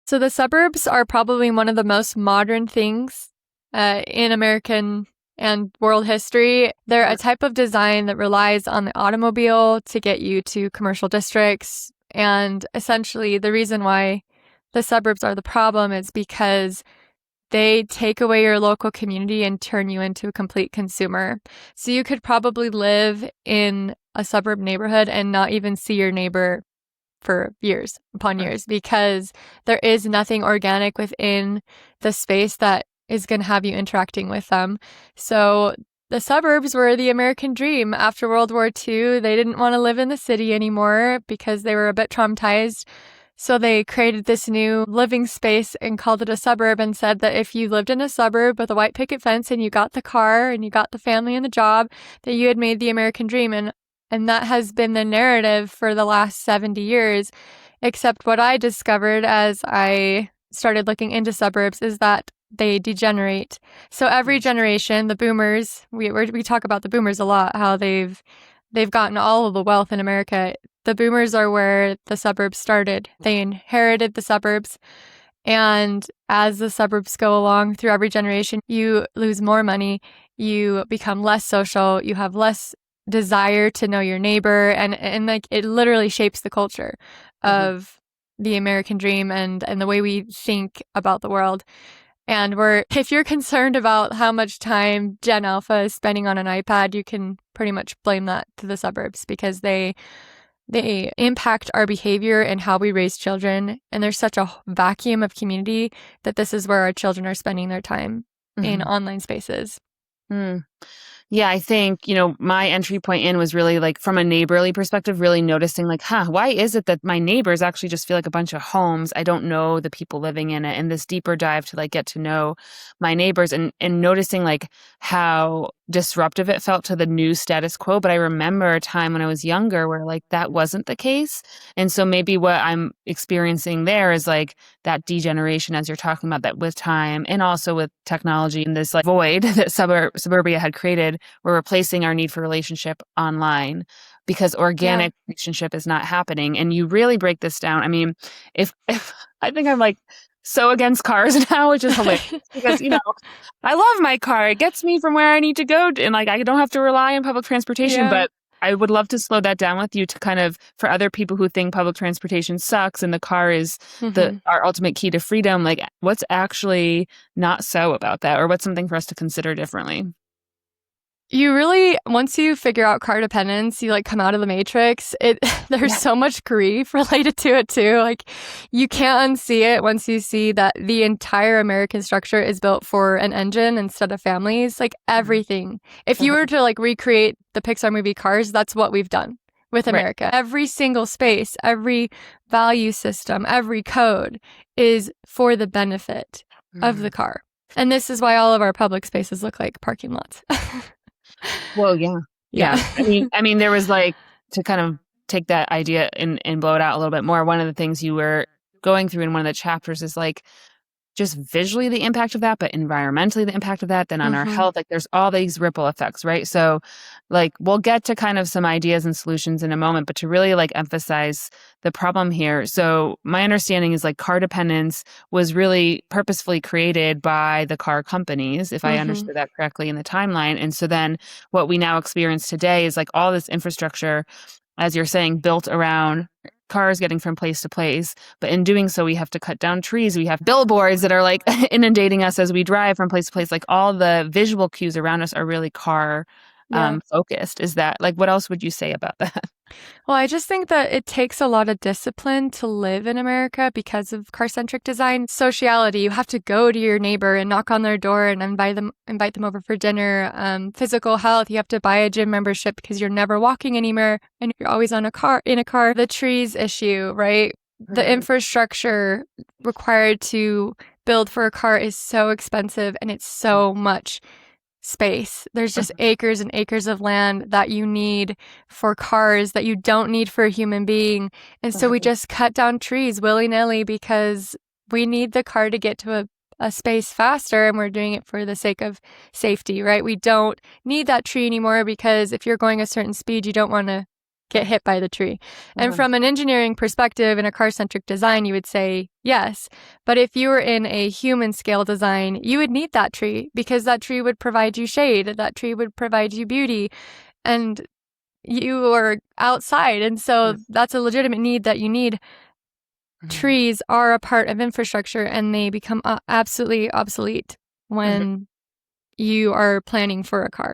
So the suburbs are probably one of the most modern things in American and world history. They're a type of design that relies on the automobile to get you to commercial districts. And essentially, the reason why the suburbs are the problem is because they take away your local community and turn you into a complete consumer. So you could probably live in a suburb neighborhood and not even see your neighbor for years upon years because there is nothing organic within the space that is going to have you interacting with them. So the suburbs were the American dream. After World War II, they didn't want to live in the city anymore because they were a bit traumatized. So they created this new living space and called it a suburb and said that if you lived in a suburb with a white picket fence and you got the car and you got the family and the job, that you had made the American dream. And that has been the narrative for the last 70 years, except what I discovered as I started looking into suburbs is that they degenerate. So every generation, the boomers, we talk about the boomers a lot, how they've gotten all of the wealth in America. The boomers are where the suburbs started. They inherited the suburbs. And as the suburbs go along through every generation, you lose more money, you become less social, you have less desire to know your neighbor, and like it literally shapes the culture of the American dream and the way we think about the world. And if you're concerned about how much time Gen Alpha is spending on an iPad, you can pretty much blame that to the suburbs because they impact our behavior and how we raise children. And there's such a vacuum of community that this is where our children are spending their time in online spaces. Yeah, I think, my entry point in was really like from a neighborly perspective, really noticing like, why is it that my neighbors actually just feel like a bunch of homes? I don't know the people living in it. And this deeper dive to like get to know my neighbors and noticing like how disruptive it felt to the new status quo. But I remember a time when I was younger where like that wasn't the case. And so maybe what I'm experiencing there is like that degeneration as you're talking about that with time and also with technology and this like void that Suburbia had created. We're replacing our need for relationship online because organic relationship is not happening. And you really break this down. I mean, if I think I'm like so against cars now, which is hilarious because, I love my car. It gets me from where I need to go. And like, I don't have to rely on public transportation, but I would love to slow that down with you to kind of, for other people who think public transportation sucks and the car is our ultimate key to freedom, like what's actually not so about that or what's something for us to consider differently? You really, once you figure out car dependence, you like come out of the matrix. There's so much grief related to it too. Like you can't unsee it once you see that the entire American structure is built for an engine instead of families. Like everything. If you were to like recreate the Pixar movie Cars, that's what we've done with America. Right. Every single space, every value system, every code is for the benefit of the car. And this is why all of our public spaces look like parking lots. Well, yeah. I mean, there was like to kind of take that idea and blow it out a little bit more. One of the things you were going through in one of the chapters is like just visually the impact of that, but environmentally the impact of that, then on our health, like there's all these ripple effects, right? So like we'll get to kind of some ideas and solutions in a moment, but to really like emphasize the problem here. So my understanding is like car dependence was really purposefully created by the car companies, if I understood that correctly in the timeline. And so then what we now experience today is like all this infrastructure, as you're saying, built around cars getting from place to place. But in doing so, we have to cut down trees. We have billboards that are like inundating us as we drive from place to place. Like all the visual cues around us are really car focused. Is that like, what else would you say about that? Well, I just think that it takes a lot of discipline to live in America because of car-centric design. Sociality, you have to go to your neighbor and knock on their door and invite them over for dinner. Physical health, you have to buy a gym membership because you're never walking anywhere and you're always in a car. The trees issue, right? The infrastructure required to build for a car is so expensive and it's so much space. There's just acres and acres of land that you need for cars that you don't need for a human being. And so we just cut down trees willy-nilly because we need the car to get to a space faster and we're doing it for the sake of safety, right? We don't need that tree anymore because if you're going a certain speed, you don't want to get hit by the tree. And Mhm. from an engineering perspective in a car-centric design, you would say yes. But if you were in a human scale design, you would need that tree because that tree would provide you shade, that tree would provide you beauty, and you are outside. And so that's a legitimate need that you need. Trees are a part of infrastructure and they become absolutely obsolete when you are planning for a car.